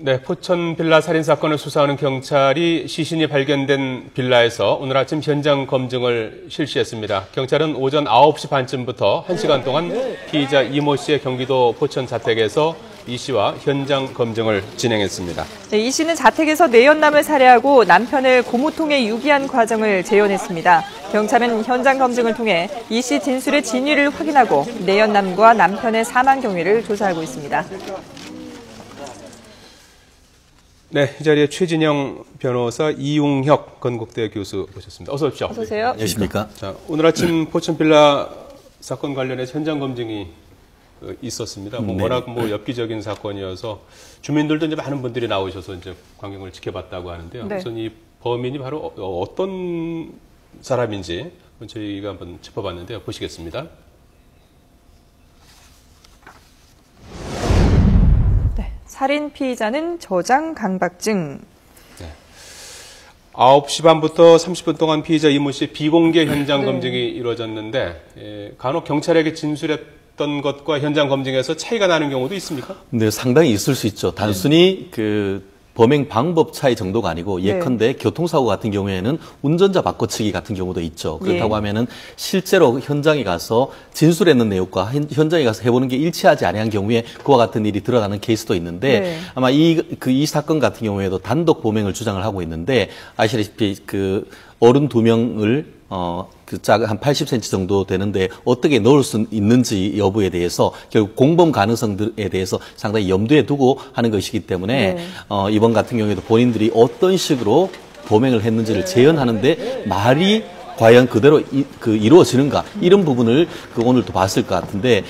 네, 포천 빌라 살인 사건을 수사하는 경찰이 시신이 발견된 빌라에서 오늘 아침 현장 검증을 실시했습니다. 경찰은 오전 9시 반쯤부터 1시간 동안 피의자 이모 씨의 경기도 포천 자택에서 이 씨와 현장 검증을 진행했습니다. 네, 이 씨는 자택에서 내연남을 살해하고 남편을 고무통에 유기한 과정을 재현했습니다. 경찰은 현장 검증을 통해 이 씨 진술의 진위를 확인하고 내연남과 남편의 사망 경위를 조사하고 있습니다. 네, 이 자리에 최진영 변호사, 이용혁 건국대 교수 모셨습니다. 어서 오십시오. 어서 오세요. 안녕하십니까. 자, 오늘 아침 포천 빌라 사건 관련해서 현장 검증이 있었습니다. 워낙 엽기적인 사건이어서 주민들도 이제 많은 분들이 나오셔서 이제 광경을 지켜봤다고 하는데요. 네. 우선 이 범인이 바로 어떤 사람인지 저희가 한번 짚어봤는데요. 보시겠습니다. 살인 피의자는 저장 강박증. 네. 9시 반부터 30분 동안 피의자 이모 씨 비공개 현장 검증이 이루어졌는데 간혹 경찰에게 진술했던 것과 현장 검증에서 차이가 나는 경우도 있습니까? 네, 상당히 있을 수 있죠. 단순히 범행 방법 차이 정도가 아니고 예컨대 교통사고 같은 경우에는 운전자 바꿔치기 같은 경우도 있죠. 그렇다고 하면은 실제로 현장에 가서 진술했는 내용과 현장에 가서 해보는 게 일치하지 아니한 경우에 그와 같은 일이 드러나는 케이스도 있는데 아마 이 사건 같은 경우에도 단독 범행을 주장을 하고 있는데 아시다시피 어른 2명을 한 80cm 정도 되는데 어떻게 넣을 수 있는지 여부에 대해서 결국 공범 가능성들에 대해서 상당히 염두에 두고 하는 것이기 때문에 이번 같은 경우에도 본인들이 어떤 식으로 범행을 했는지를 재현하는데 말이 과연 그대로 이루어지는가 이런 부분을 오늘도 봤을 것 같은데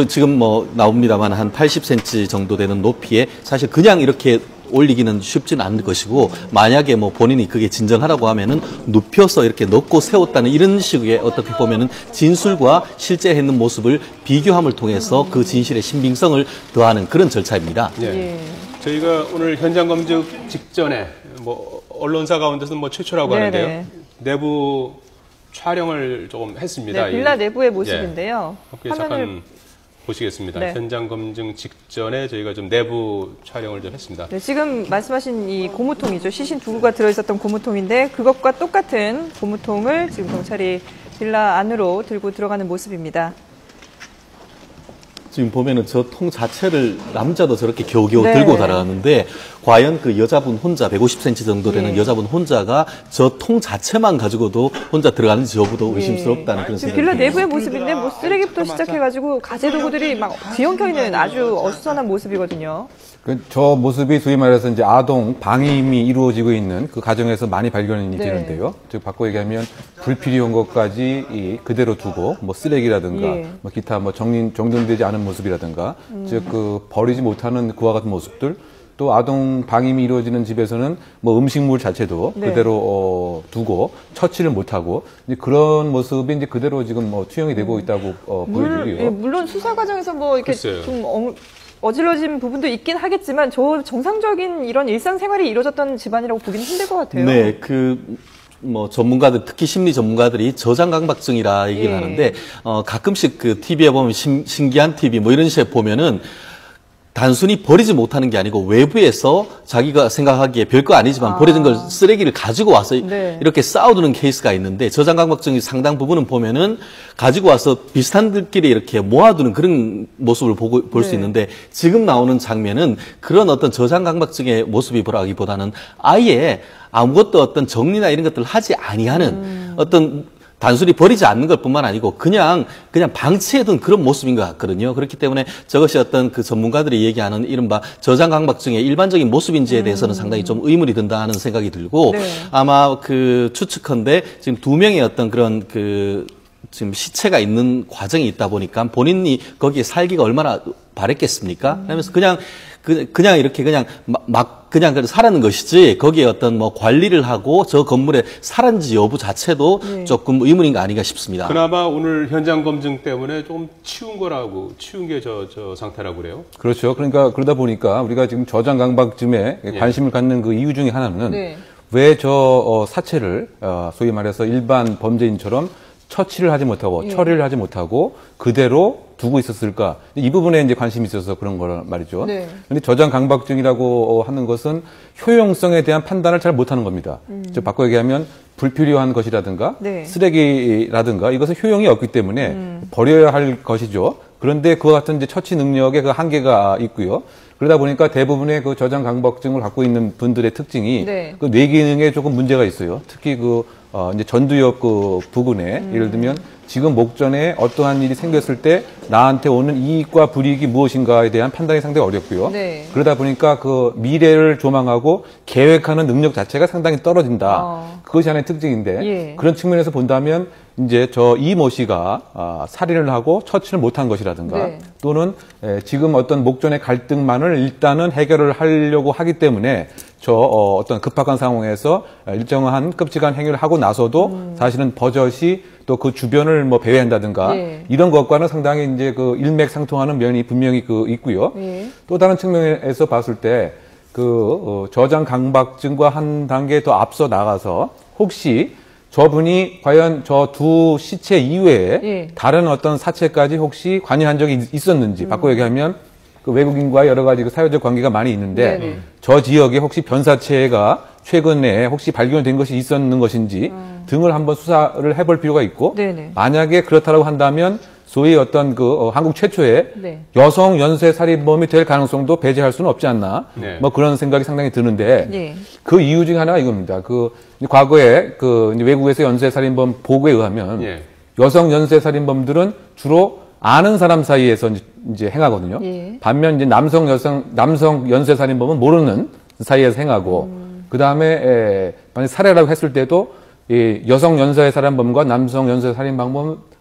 지금 나옵니다만 한 80cm 정도 되는 높이에 사실 그냥 이렇게 올리기는 쉽지는 않을 것이고 만약에 본인이 그게 진정하라고 하면은 눕혀서 이렇게 넣고 세웠다는 이런 식의 어떻게 보면은 진술과 실제 했는 모습을 비교함을 통해서 그 진실의 신빙성을 더하는 그런 절차입니다. 네. 저희가 오늘 현장 검증 직전에 언론사 가운데서는 최초라고 하는데요. 내부 촬영을 조금 했습니다. 네, 빌라 내부의 모습인데요. 잠깐 보시겠습니다. 현장 검증 직전에 저희가 좀 내부 촬영을 좀 했습니다. 네, 지금 말씀하신 이 고무통이죠. 시신 2구가 들어있었던 고무통인데 그것과 똑같은 고무통을 지금 경찰이 빌라 안으로 들고 들어가는 모습입니다. 지금 보면은 저 통 자체를 남자도 저렇게 겨우겨우 들고 달아가는데 과연 그 여자분 혼자 150cm 정도 되는 여자분 혼자가 저 통 자체만 가지고도 혼자 들어가는지 여부도 의심스럽다는 그런 생각이 빌라 내부의 모습인데 쓰레기부터 시작해가지고 가재도구들이 막 뒤엉켜 있는 아주 어수선한 모습이거든요. 저 모습이 소위 말해서 이제 아동 방임이 이루어지고 있는 그 가정에서 많이 발견이 되는데요. 즉 바꿔 얘기하면 불필요한 것까지 그대로 두고 쓰레기라든가 기타 정돈되지 않은 모습이라든가 즉 버리지 못하는 그와 같은 모습들 또 아동 방임이 이루어지는 집에서는 음식물 자체도 그대로 두고 처치를 못하고 이제 그런 모습이 이제 그대로 지금 투영이 되고 있다고 보여지고요. 물론 수사 과정에서 이렇게 좀 어질러진 부분도 있긴 하겠지만 정상적인 이런 일상생활이 이루어졌던 집안이라고 보기는 힘들 것 같아요. 네, 전문가들, 특히 심리 전문가들이 저장강박증이라 얘기를 하는데, 가끔씩 TV에 보면 신기한 TV 이런 식에 보면은 단순히 버리지 못하는 게 아니고 외부에서 자기가 생각하기에 별거 아니지만 버려진 걸 쓰레기를 가지고 와서 이렇게 쌓아두는 케이스가 있는데 저장강박증이 상당 부분은 보면은 가지고 와서 비슷한들끼리 이렇게 모아두는 그런 모습을 볼 수 있는데 지금 나오는 장면은 그런 어떤 저장강박증의 모습이 보라기보다는 아예 아무것도 어떤 정리나 이런 것들을 하지 아니하는 어떤 단순히 버리지 않는 것 뿐만 아니고 그냥 방치해둔 그런 모습인 것 같거든요. 그렇기 때문에 저것이 어떤 전문가들이 얘기하는 이른바 저장강박증의 일반적인 모습인지에 대해서는 상당히 좀 의문이 든다는 생각이 들고 아마 추측컨대 지금 2명의 어떤 그런 지금 시체가 있는 과정이 있다 보니까 본인이 거기에 살기가 얼마나 바랬겠습니까? 하면서 그냥 이렇게 그냥 살았는 것이지 거기에 어떤 관리를 하고 저 건물에 살았는지 여부 자체도 조금 의문인 거 아닌가 싶습니다. 그나마 오늘 현장 검증 때문에 좀 치운 게 저 상태라고 그래요? 그렇죠. 그러다 보니까 우리가 지금 저장강박증에 관심을 갖는 그 이유 중에 하나는 왜 저 사체를 소위 말해서 일반 범죄인처럼 처치를 하지 못하고 처리를 하지 못하고 그대로 두고 있었을까? 이 부분에 이제 관심이 있어서 그런 거란 말이죠. 네. 근데 저장 강박증이라고 하는 것은 효용성에 대한 판단을 잘 못하는 겁니다. 즉 바꿔 얘기하면 불필요한 것이라든가 네. 쓰레기라든가 이것은 효용이 없기 때문에 버려야 할 것이죠. 그런데 그와 같은 이제 처치 능력에 그 한계가 있고요. 그러다 보니까 대부분의 그 저장 강박증을 갖고 있는 분들의 특징이 네. 그 뇌 기능에 조금 문제가 있어요. 특히 이제 전두엽 그 부근에 예를 들면 지금 목전에 어떠한 일이 생겼을 때 나한테 오는 이익과 불이익이 무엇인가에 대한 판단이 상당히 어렵고요. 네. 그러다 보니까 그 미래를 조망하고 계획하는 능력 자체가 상당히 떨어진다. 그것이 하나의 특징인데 예. 그런 측면에서 본다면 이제 저 이모 씨가 살인을 하고 처치를 못한 것이라든가 네. 또는 지금 어떤 목전의 갈등만을 일단은 해결을 하려고 하기 때문에 어떤 급박한 상황에서 일정한 끔찍한 행위를 하고 나서도 사실은 버젓이 또 그 주변을 뭐 배회한다든가 예. 이런 것과는 상당히 이제 그 일맥상통하는 면이 분명히 있고요. 예. 또 다른 측면에서 봤을 때 저장 강박증과 한 단계 더 앞서 나가서 혹시 저분이 과연 저 두 시체 이외에 예. 다른 어떤 사체까지 혹시 관여한 적이 있었는지 바꿔 얘기하면 그 외국인과 여러 가지 그 사회적 관계가 많이 있는데 네네. 저 지역에 혹시 변사체가 최근에 혹시 발견된 것이 있었는 것인지 등을 한번 수사를 해볼 필요가 있고 네네. 만약에 그렇다고 한다면 소위 어떤 한국 최초의 네. 여성 연쇄 살인범이 될 가능성도 배제할 수는 없지 않나 네. 뭐 그런 생각이 상당히 드는데 예. 그 이유 중에 하나가 이겁니다. 과거에 이제 외국에서 연쇄 살인범 보고에 의하면 예. 여성 연쇄 살인범들은 주로 아는 사람 사이에서 이제 행하거든요. 예. 반면 이제 남성 연쇄 살인범은 모르는 사이에서 행하고 그 다음에 만약 살해라고 했을 때도 이 여성 연쇄 살인범과 남성 연쇄 살인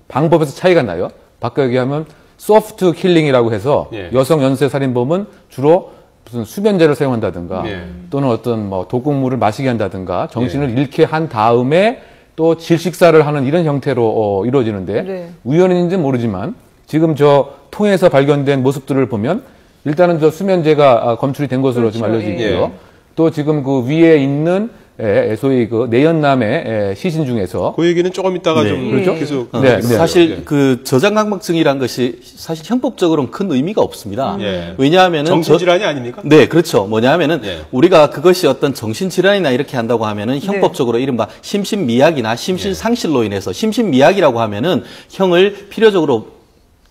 방법에서 차이가 나요. 바꿔 얘기하면 소프트 킬링이라고 해서 예. 여성 연쇄 살인범은 주로 무슨 수면제를 사용한다든가 예. 또는 어떤 뭐 독극물을 마시게 한다든가 정신을 잃게 한 다음에 또 질식사를 하는 이런 형태로 이루어지는데 네. 우연인지는 모르지만 지금 저 통에서 발견된 모습들을 보면 일단은 저 수면제가 검출이 된 것으로 그렇죠. 지금 알려지고요. 예. 또 지금 그 위에 있는 소위 그 내연남의 시신 중에서 그 얘기는 조금 이따가 네. 좀 그렇죠? 계속 네, 네. 사실 그 저장 강박증이란 것이 사실 형법적으로는 큰 의미가 없습니다. 예. 왜냐하면은 정신질환이 아닙니까? 네, 그렇죠. 뭐냐면은 예. 우리가 그것이 어떤 정신질환이나 이렇게 한다고 하면은 형법적으로 이른바 심신미약이나 심신상실로 인해서 심신미약이라고 하면은 형을 필요적으로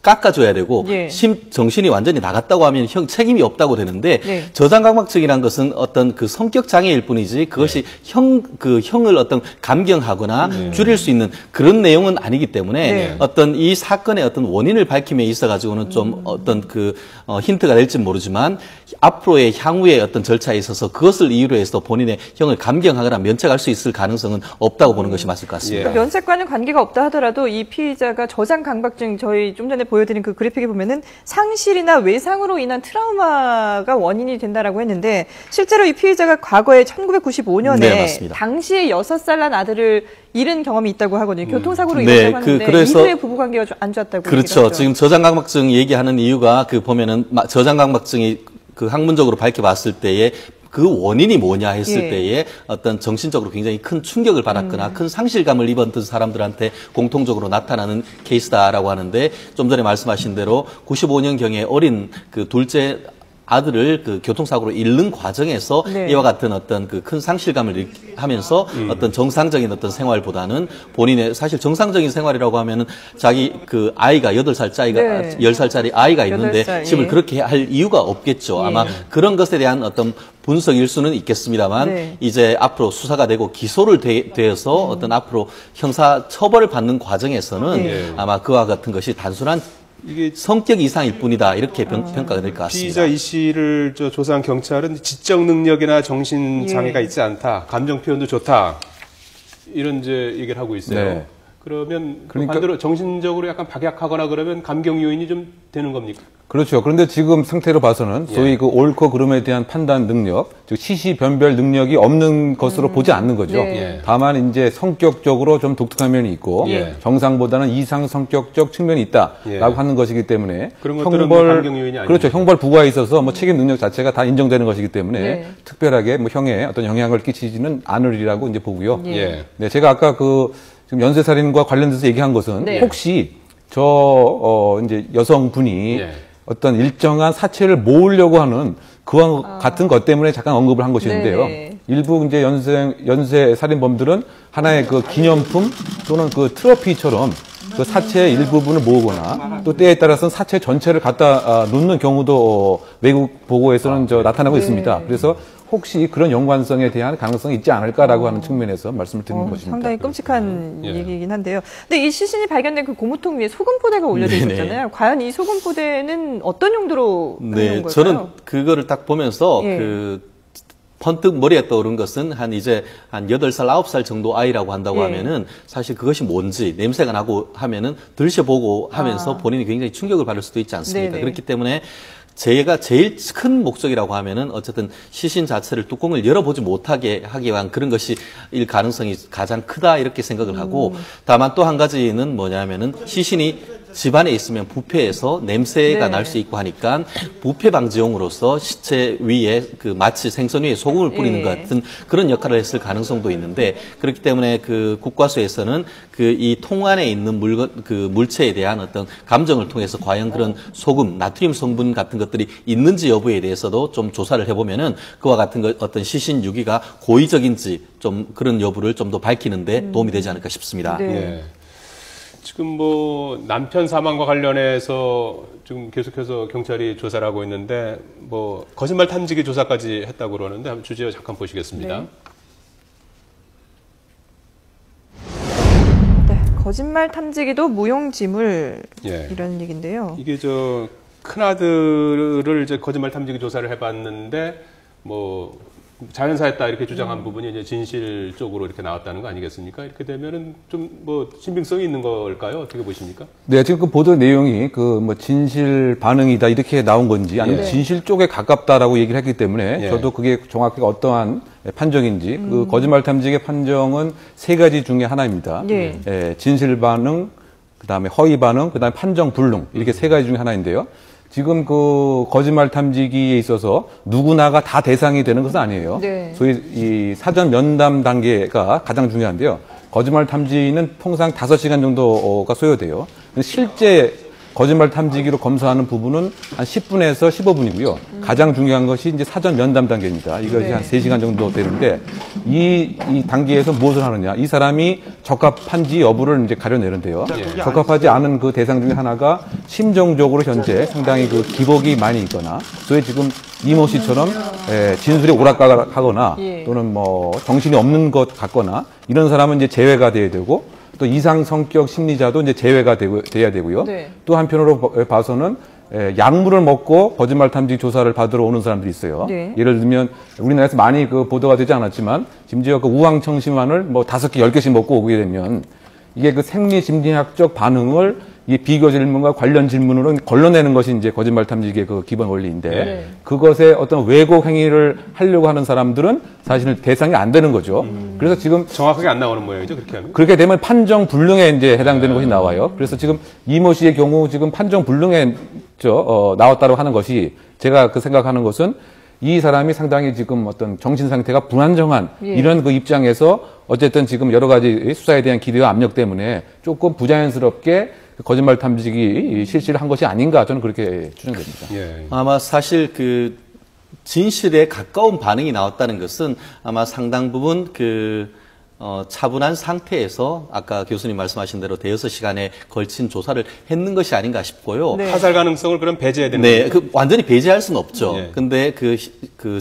깎아줘야 되고 예. 정신이 완전히 나갔다고 하면 형 책임이 없다고 되는데 네. 저장강박증이란 것은 어떤 그 성격 장애일 뿐이지 그것이 형을 어떤 감경하거나 줄일 수 있는 그런 내용은 아니기 때문에 네. 어떤 이 사건의 어떤 원인을 밝힘에 있어 가지고는 좀 어떤 힌트가 될지 모르지만 앞으로의 향후의 어떤 절차에 있어서 그것을 이유로 해서 본인의 형을 감경하거나 면책할 수 있을 가능성은 없다고 보는 것이 맞을 것 같습니다. 그러니까 면책과는 관계가 없다 하더라도 이 피의자가 저장 강박증 저희 좀 전에 보여드린 그 그래픽에 보면은 상실이나 외상으로 인한 트라우마가 원인이 된다라고 했는데 실제로 이 피의자가 과거에 1995년에 네, 맞습니다. 당시에 6살 난 아들을 잃은 경험이 있다고 하거든요. 교통사고로 네, 잃었다고 하는데 그래서 이후에 부부관계가 안 좋았다고 그렇죠. 얘기를 하죠. 지금 저장강박증 얘기하는 이유가 보면은 저장강박증이 학문적으로 밝혀봤을 때에 그 원인이 뭐냐 했을 예. 때에 어떤 정신적으로 굉장히 큰 충격을 받았거나 큰 상실감을 입었던 사람들한테 공통적으로 나타나는 케이스다라고 하는데 좀 전에 말씀하신 대로 95년경에 어린 그 둘째 아들을 그 교통사고로 잃는 과정에서 네. 이와 같은 어떤 그 큰 상실감을 하면서 어떤 정상적인 어떤 생활보다는 본인의 사실 정상적인 생활이라고 하면은 자기 그 아이가 8살짜리가 네. 10살짜리 아이가 있는데 8살, 집을 예. 그렇게 할 이유가 없겠죠. 예. 아마 그런 것에 대한 어떤 분석일 수는 있겠습니다만 네. 이제 앞으로 수사가 되고 기소를 되어서 어떤 앞으로 형사 처벌을 받는 과정에서는 네. 아마 그와 같은 것이 단순한 이게 성격 이상일 뿐이다 이렇게 평가가 될 것 같습니다. 피의자 이 씨를 조사한 경찰은 지적 능력이나 정신 장애가 예. 있지 않다, 감정 표현도 좋다 이런 이제 얘기를 하고 있어요. 네. 그러면 그러니까- 반대로 정신적으로 약간 박약하거나 그러면 감경 요인이 좀 되는 겁니까? 그렇죠. 그런데 지금 상태로 봐서는 소위 그 옳고 그름에 대한 판단 능력, 즉 시시 변별 능력이 없는 것으로 보지 않는 거죠. 네. 예. 다만 이제 성격적으로 좀 독특한 면이 있고 예. 정상보다는 이상 성격적 측면이 있다라고 예. 하는 것이기 때문에 그런 것들은 뭐 감경 요인이 아니죠. 그렇죠. 형벌 부과에 있어서 뭐 책임 능력 자체가 다 인정되는 것이기 때문에 네. 특별하게 뭐 형에 어떤 영향을 끼치지는 않으리라고 이제 보고요. 예. 예. 네, 제가 아까 지금 연쇄살인과 관련돼서 얘기한 것은 네. 혹시 이제 여성분이 예. 어떤 일정한 사체를 모으려고 하는 그와 같은 것 때문에 잠깐 언급을 한 것이었는데요. 네네. 일부 이제 연쇄 살인범들은 하나의 그 기념품 또는 그 트로피처럼 그 사체의 일부분을 모으거나 또 때에 따라서는 사체 전체를 갖다 놓는 경우도 외국 보고에서는 나타나고 있습니다. 그래서 혹시 그런 연관성에 대한 가능성이 있지 않을까라고 하는 측면에서 말씀을 드리는 것입니다. 상당히 끔찍한 예. 얘기이긴 한데요. 근데 이 시신이 발견된 그 고무통 위에 소금 포대가 올려져 네네. 있었잖아요. 과연 이 소금 포대는 어떤 용도로 쓰는 네, 걸까요? 저는 그거를 딱 보면서 예. 번뜩 머리에 떠오른 것은 한 8살, 9살 정도 아이라고 한다고 예. 하면은 사실 그것이 뭔지 냄새가 나고 하면은 드셔보고 하면서 본인이 굉장히 충격을 받을 수도 있지 않습니까? 네네. 그렇기 때문에 제가 제일 큰 목적이라고 하면은 어쨌든 시신 자체를 뚜껑을 열어보지 못하게 하기 위한 그런 것이 일 가능성이 가장 크다 이렇게 생각을 하고 다만 또 한 가지는 뭐냐면은 시신이 집안에 있으면 부패해서 냄새가 네. 날 수 있고 하니까 부패 방지용으로서 시체 위에 그 마치 생선 위에 소금을 뿌리는 예. 것 같은 그런 역할을 했을 가능성도 있는데 그렇기 때문에 그 국과수에서는 그 이 통 안에 있는 물건 그 물체에 대한 어떤 감정을 통해서 과연 그런 소금, 나트륨 성분 같은 것들이 있는지 여부에 대해서도 좀 조사를 해보면은 그와 같은 어떤 시신 유기가 고의적인지 좀 그런 여부를 좀 더 밝히는데 도움이 되지 않을까 싶습니다. 네. 예. 지금 뭐 남편 사망과 관련해서 지금 계속해서 경찰이 조사를 하고 있는데 뭐 거짓말 탐지기 조사까지 했다고 그러는데 한번 주제 잠깐 보시겠습니다. 네. 네, 거짓말 탐지기도 무용지물 예. 이런 얘기인데요. 이게 저 큰아들을 이제 거짓말 탐지기 조사를 해봤는데 뭐 자연사했다 이렇게 주장한 부분이 이제 진실 쪽으로 이렇게 나왔다는 거 아니겠습니까? 이렇게 되면은 좀 뭐 신빙성이 있는 걸까요? 어떻게 보십니까? 네, 지금 그 보도 내용이 그 뭐 진실 반응이다 이렇게 나온 건지 아니면 네. 진실 쪽에 가깝다라고 얘기를 했기 때문에 예. 저도 그게 정확히 어떠한 판정인지 그 거짓말 탐지기의 판정은 세 가지 중에 하나입니다. 예. 진실 반응, 그다음에 허위 반응, 그다음에 판정 불능 이렇게 세 가지 중에 하나인데요. 지금 그 거짓말 탐지기에 있어서 누구나가 다 대상이 되는 것은 아니에요. 네. 소위 이 사전 면담 단계가 가장 중요한데요. 거짓말 탐지는 통상 5시간 정도가 소요돼요. 실제 거짓말 탐지기로 검사하는 부분은 한 10분에서 15분이고요. 가장 중요한 것이 이제 사전 면담 단계입니다. 이것이 네. 한 3시간 정도 되는데 이 단계에서 무엇을 하느냐? 이 사람이 적합한지 여부를 이제 가려내는데요. 적합하지 않은 그 대상 중에 하나가 심정적으로 현재 상당히 그 기복이 많이 있거나 소위 지금 이모 씨처럼 진술이 오락가락하거나 예. 또는 뭐 정신이 없는 것 같거나 이런 사람은 이제 제외가 돼야 되고 또 이상 성격 심리자도 이제 제외가 돼야 되고요. 네. 또 한편으로 봐서는 약물을 먹고 거짓말 탐지 조사를 받으러 오는 사람들이 있어요. 네. 예를 들면 우리나라에서 많이 그 보도가 되지 않았지만 심지어 그 우황청심환을 뭐 5개, 10개씩 먹고 오게 되면 이게 그 생리 심리학적 반응을 이 비교 질문과 관련 질문으로 걸러내는 것이 이제 거짓말 탐지기의 그 기본 원리인데 네. 그것에 어떤 왜곡 행위를 하려고 하는 사람들은 사실은 대상이 안 되는 거죠. 그래서 지금 정확하게 안 나오는 모양이죠, 그렇게 하면? 그렇게 되면 판정 불능에 이제 해당되는 것이 나와요. 그래서 지금 이모 씨의 경우 지금 판정 불능에 나왔다고 하는 것이 제가 그 생각하는 것은 이 사람이 상당히 지금 어떤 정신 상태가 불안정한 예. 이런 그 입장에서 어쨌든 지금 여러 가지 수사에 대한 기대와 압력 때문에 조금 부자연스럽게 거짓말 탐지기 실시를 한 것이 아닌가 저는 그렇게 추정됩니다. 예. 아마 사실 그 진실에 가까운 반응이 나왔다는 것은 아마 상당 부분 차분한 상태에서 아까 교수님 말씀하신 대로 대여섯 시간에 걸친 조사를 했는 것이 아닌가 싶고요. 네. 타살 가능성을 그럼 배제해야 되는 네, 거죠? 완전히 배제할 수는 없죠. 예. 근데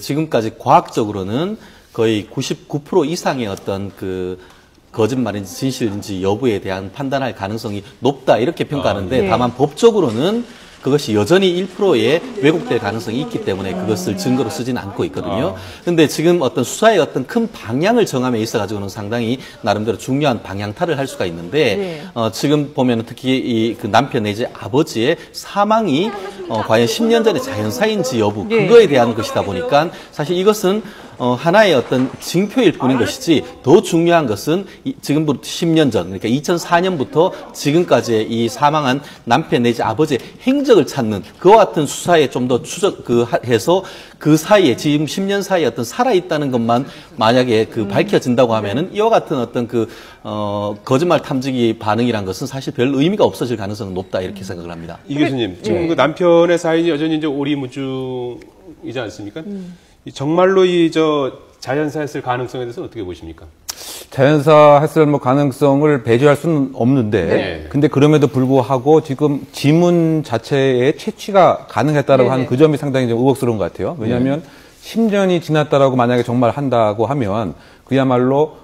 지금까지 과학적으로는 거의 99% 이상의 어떤 거짓말인지 진실인지 여부에 대한 판단할 가능성이 높다 이렇게 평가하는데 예. 다만 법적으로는 그것이 여전히 1%의 왜곡될 가능성이 있기 때문에 그것을 증거로 쓰지는 않고 있거든요. 근데 지금 어떤 수사의 어떤 큰 방향을 정함에 있어가지고는 상당히 나름대로 중요한 방향타를 할 수가 있는데, 지금 보면 특히 그 남편 내지 아버지의 사망이 과연 10년 전에 자연사인지 여부, 예. 그거에 대한 것이다 보니까 사실 이것은 하나의 어떤 징표일 뿐인 것이지 더 중요한 것은 지금부터 10년 전, 그러니까 2004년부터 지금까지의 이 사망한 남편 내지 아버지의 행적을 찾는 그와 같은 수사에 좀 더 해서 그 사이에 지금 10년 사이에 어떤 살아있다는 것만 만약에 밝혀진다고 하면은 이와 같은 어떤 거짓말 탐지기 반응이란 것은 사실 별 의미가 없어질 가능성은 높다 이렇게 생각을 합니다. 이 교수님, 지금 그 남편의 사인이 여전히 이제 오리무중이지 않습니까? 정말로 자연사했을 가능성에 대해서 어떻게 보십니까? 자연사 했을 가능성을 배제할 수는 없는데, 네. 근데 그럼에도 불구하고 지금 지문 자체에 채취가 가능했다라고 하는 그 점이 상당히 좀 의혹스러운 것 같아요. 왜냐하면 10년이 지났다라고 만약에 정말 한다고 하면 그야말로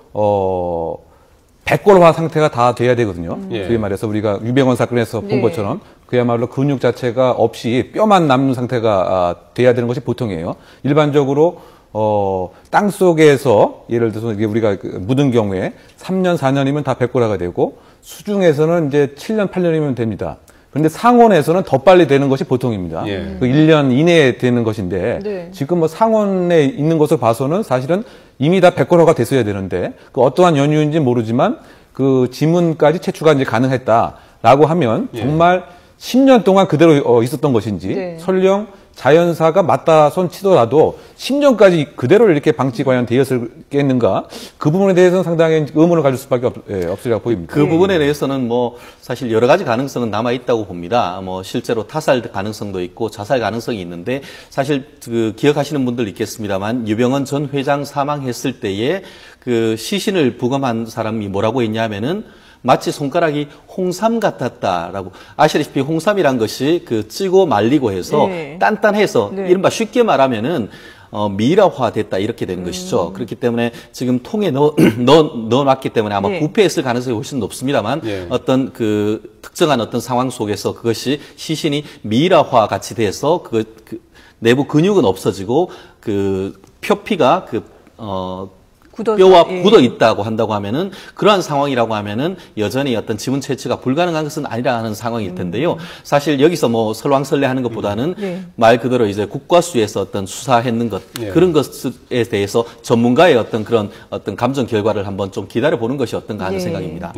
100골화 상태가 다 돼야 되거든요. 소위 말해서 우리가 유병원 사건에서 본 것처럼 그야말로 근육 자체가 없이 뼈만 남는 상태가 돼야 되는 것이 보통이에요. 일반적으로 땅 속에서 예를 들어서 이게 우리가 묻은 경우에 3년, 4년이면 다 100골화가 되고 수중에서는 이제 7년, 8년이면 됩니다. 그런데 상온에서는 더 빨리 되는 것이 보통입니다. 그 1년 이내에 되는 것인데 지금 상온에 있는 것을 봐서는 사실은 이미 다 100골화가 됐어야 되는데 그 어떠한 연유인지 모르지만 그 지문까지 채취가 이제 가능했다라고 하면 정말 10년 동안 그대로 있었던 것인지 설령 자연사가 맞다 손 치더라도 10년까지 그대로 이렇게 방치 과연 되었을겠는가 그 부분에 대해서는 상당히 의문을 가질 수밖에 없으리라고 보입니다. 그 부분에 대해서는 사실 여러 가지 가능성은 남아 있다고 봅니다. 실제로 타살 가능성도 있고 자살 가능성이 있는데 사실 기억하시는 분들 있겠습니다만 유병헌 전 회장 사망했을 때에 그 시신을 부검한 사람이 뭐라고 했냐면은 마치 손가락이 홍삼 같았다라고. 아시다시피 홍삼이란 것이 찌고 말리고 해서 단단해서 이른바 쉽게 말하면은 미라화 됐다 이렇게 되는 것이죠. 그렇기 때문에 지금 통에 넣어놨기 때문에 아마 부패했을 가능성이 훨씬 높습니다만 어떤 특정한 어떤 상황 속에서 그것이 시신이 미라화 같이 돼서 내부 근육은 없어지고 표피가 뼈와 굳어 있다고 한다고 하면은 그러한 상황이라고 하면은 여전히 어떤 지문 채취가 불가능한 것은 아니라는 상황일 텐데요. 사실 여기서 설왕설래하는 것보다는 말 그대로 이제 국과수에서 어떤 수사했는 것 그런 것에 대해서 전문가의 그런 감정 결과를 한번 좀 기다려 보는 것이 어떤가 하는 생각입니다.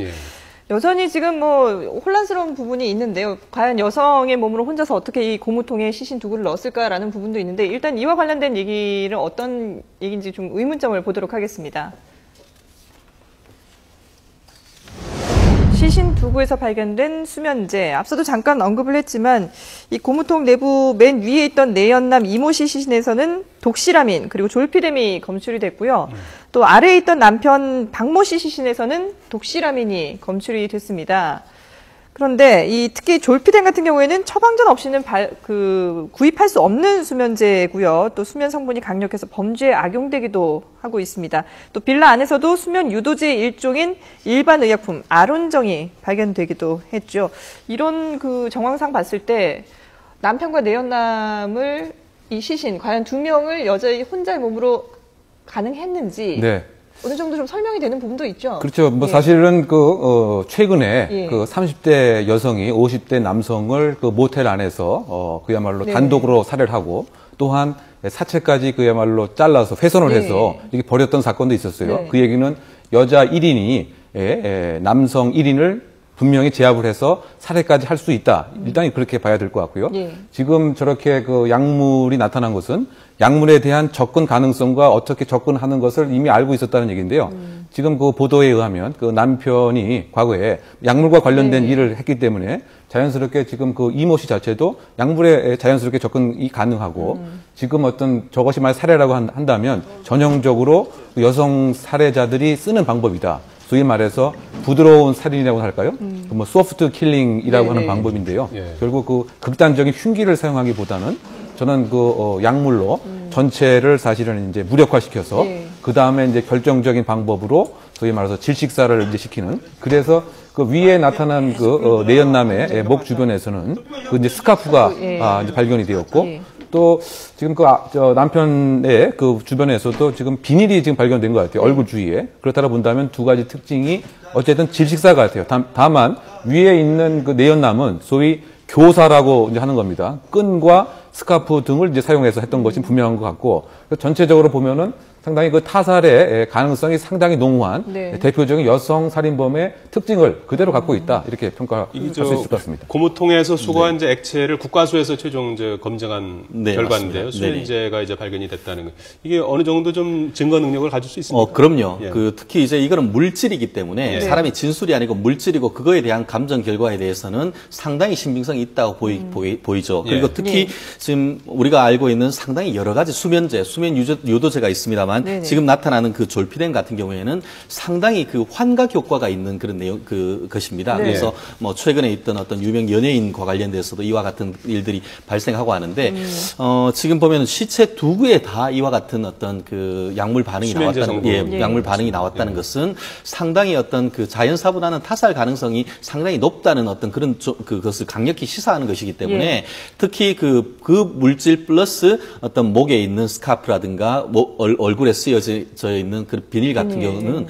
여전히 지금 혼란스러운 부분이 있는데요. 과연 여성의 몸으로 혼자서 어떻게 이 고무통에 시신 두 구를 넣었을까라는 부분도 있는데 일단 이와 관련된 얘기를 어떤 얘기인지 좀 의문점을 보도록 하겠습니다. 시신 두 구에서 발견된 수면제. 앞서도 잠깐 언급을 했지만 이 고무통 내부 맨 위에 있던 내연남 이모 씨 시신에서는 독시라민 그리고 졸피뎀이 검출이 됐고요. 또 아래에 있던 남편 박모 씨 시신에서는 독시라민이 검출이 됐습니다. 그런데 특히 졸피뎀 같은 경우에는 처방전 없이는 구입할 수 없는 수면제고요. 또 수면 성분이 강력해서 범죄에 악용되기도 하고 있습니다. 또 빌라 안에서도 수면 유도제의 일종인 일반 의약품 아론정이 발견되기도 했죠. 이런 정황상 봤을 때 남편과 내연남을 이 시신 과연 두 명을 여자의 혼자의 몸으로 가능했는지 어느 정도 좀 설명이 되는 부분도 있죠. 그렇죠. 사실은 최근에 30대 여성이 50대 남성을 모텔 안에서 그야말로 단독으로 살해를 하고 또한 사체까지 그야말로 잘라서 훼손을 해서 이렇게 버렸던 사건도 있었어요. 그 얘기는 여자 1인이 남성 1인을 분명히 제압을 해서 살해까지 할 수 있다. 일단 그렇게 봐야 될 것 같고요. 지금 저렇게 약물이 나타난 것은 약물에 대한 접근 가능성과 어떻게 접근하는 것을 이미 알고 있었다는 얘기인데요. 지금 보도에 의하면 남편이 과거에 약물과 관련된 일을 했기 때문에 자연스럽게 지금 이모 씨 자체도 약물에 자연스럽게 접근이 가능하고 지금 저것이 만약 살해라고 한다면 전형적으로 여성 살해자들이 쓰는 방법이다. 소위 말해서 부드러운 살인이라고 할까요? 소프트 킬링이라고 하는 방법인데요. 결국 극단적인 흉기를 사용하기보다는 저는 약물로 전체를 사실은 이제 무력화시켜서 그 다음에 이제 결정적인 방법으로 소위 말해서 질식사를 이제 시키는. 그래서 위에 나타난 내연남의 목 주변에서는 이제 스카프가 이제 발견이 되었고. 또 지금 남편의 주변에서도 지금 비닐이 지금 발견된 것 같아요. 얼굴 주위에. 그렇다고 본다면 두 가지 특징이 어쨌든 질식사 같아요. 다만 위에 있는 내연남은 소위 교사라고 이제 하는 겁니다. 끈과 스카프 등을 이제 사용해서 했던 것이 분명한 것 같고 전체적으로 보면은 상당히 그 타살의 가능성이 상당히 농후한 네. 대표적인 여성 살인범의 특징을 그대로 갖고 있다. 이렇게 평가할 수 있을 것 같습니다. 고무통에서 수거한 이제 액체를 국과수에서 최종 이제 검증한 네, 결과인데요. 맞습니다. 수면제가 이제 발견이 됐다는 거. 이게 어느 정도 좀 증거 능력을 가질 수 있습니까? 그럼요. 예. 특히 이제 이거는 물질이기 때문에 예. 사람이 진술이 아니고 물질이고 그거에 대한 감정 결과에 대해서는 상당히 신빙성이 있다고 보이죠. 그리고 예. 특히 지금 우리가 알고 있는 상당히 여러 가지 수면제, 수면 유도제가 있습니다만 네네. 지금 나타나는 그 졸피뎀 같은 경우에는 상당히 그 환각 효과가 있는 그런 내용 것입니다. 네. 그래서 뭐 최근에 있던 어떤 유명 연예인과 관련돼서도 이와 같은 일들이 발생하고 하는데 지금 보면 시체 두 구에 다 이와 같은 어떤 그 약물 반응이 수면제 나왔다는 성분. 예. 약물 반응이 나왔다는 것은 상당히 어떤 그 자연사보다는 타살 가능성이 상당히 높다는 어떤 그런 그것을 강력히 시사하는 것이기 때문에 예. 특히 그 물질 플러스 어떤 목에 있는 스카프라든가 얼굴에 쓰여져 있는 그 비닐 같은 경우는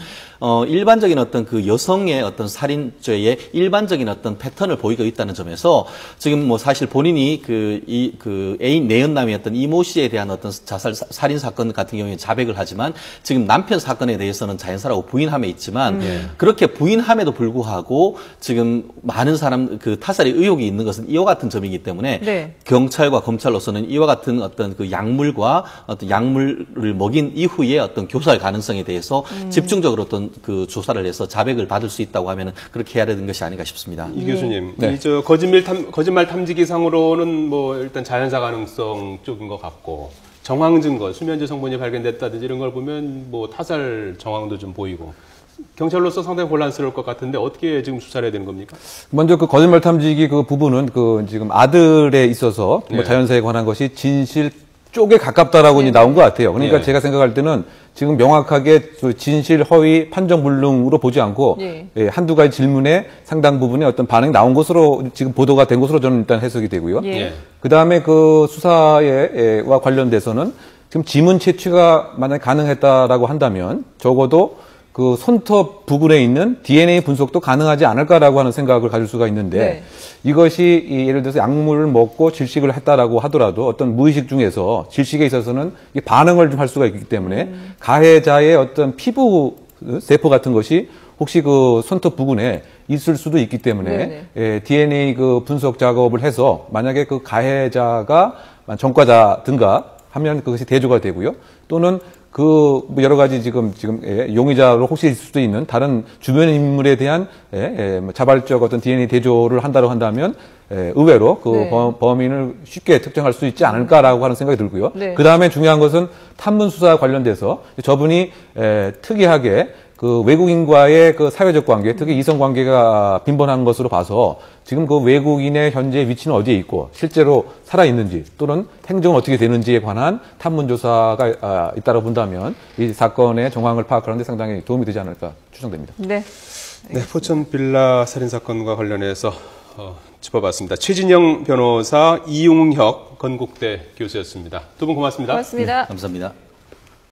일반적인 어떤 그 여성의 어떤 살인죄의 일반적인 어떤 패턴을 보이고 있다는 점에서 지금 뭐 사실 본인이 그 애인 내연남이었던 이모 씨에 대한 어떤 살인 사건 같은 경우에 자백을 하지만 지금 남편 사건에 대해서는 자연사라고 부인함에 있지만 그렇게 부인함에도 불구하고 지금 많은 사람 그 타살의 의혹이 있는 것은 이와 같은 점이기 때문에 네. 경찰과 검찰로서는 이와 같은 어떤 그 약물과 어떤 약물을 먹인 이후에 어떤 교사의 가능성에 대해서 집중적으로 어떤 그 조사를 해서 자백을 받을 수 있다고 하면은 그렇게 해야 되는 것이 아닌가 싶습니다. 이 교수님, 네. 이 거짓말 탐지기상으로는 뭐 일단 자연사 가능성 쪽인 것 같고 정황 증거, 수면제 성분이 발견됐다든지 이런 걸 보면 뭐 타살 정황도 좀 보이고 경찰로서 상당히 혼란스러울 것 같은데 어떻게 지금 수사를 해야 되는 겁니까? 먼저 그 거짓말 탐지기 그 부분은 그 지금 아들에 있어서 뭐 네. 자연사에 관한 것이 진실 쪽에 가깝다라고 이제 나온 것 같아요. 그러니까 네. 제가 생각할 때는 지금 명확하게 그 진실, 허위, 판정 불능으로 보지 않고 예. 한두 가지 질문에 상당 부분의 어떤 반응이 나온 것으로 지금 보도가 된 것으로 저는 일단 해석이 되고요. 예. 예. 그다음에 그 수사와 관련돼서는 지금 지문 채취가 만약에 가능했다라고 한다면 적어도 그 손톱 부근에 있는 DNA 분석도 가능하지 않을까라고 하는 생각을 가질 수가 있는데 네. 이것이 예를 들어서 약물을 먹고 질식을 했다라고 하더라도 어떤 무의식 중에서 질식에 있어서는 이 반응을 좀 할 수가 있기 때문에 가해자의 어떤 피부 세포 같은 것이 혹시 그 손톱 부근에 있을 수도 있기 때문에 DNA 그 분석 작업을 해서 만약에 그 가해자가 전과자든가 하면 그것이 대조가 되고요. 또는 그 여러 가지 지금 용의자로 혹시 있을 수도 있는 다른 주변 인물에 대한 자발적 어떤 DNA 대조를 한다고 한다면 의외로 그 네. 범인을 쉽게 특정할 수 있지 않을까라고 하는 생각이 들고요. 네. 그 다음에 중요한 것은 탐문 수사 관련돼서 저분이 특이하게 그 외국인과의 그 사회적 관계, 특히 이성 관계가 빈번한 것으로 봐서 지금 그 외국인의 현재 위치는 어디에 있고 실제로 살아 있는지 또는 행적은 어떻게 되는지에 관한 탐문 조사가 있다고 본다면 이 사건의 정황을 파악하는 데 상당히 도움이 되지 않을까 추정됩니다. 네. 네, 포천 빌라 살인 사건과 관련해서 짚어봤습니다. 최진영 변호사, 이용혁 건국대 교수였습니다. 두 분 고맙습니다. 고맙습니다. 감사합니다.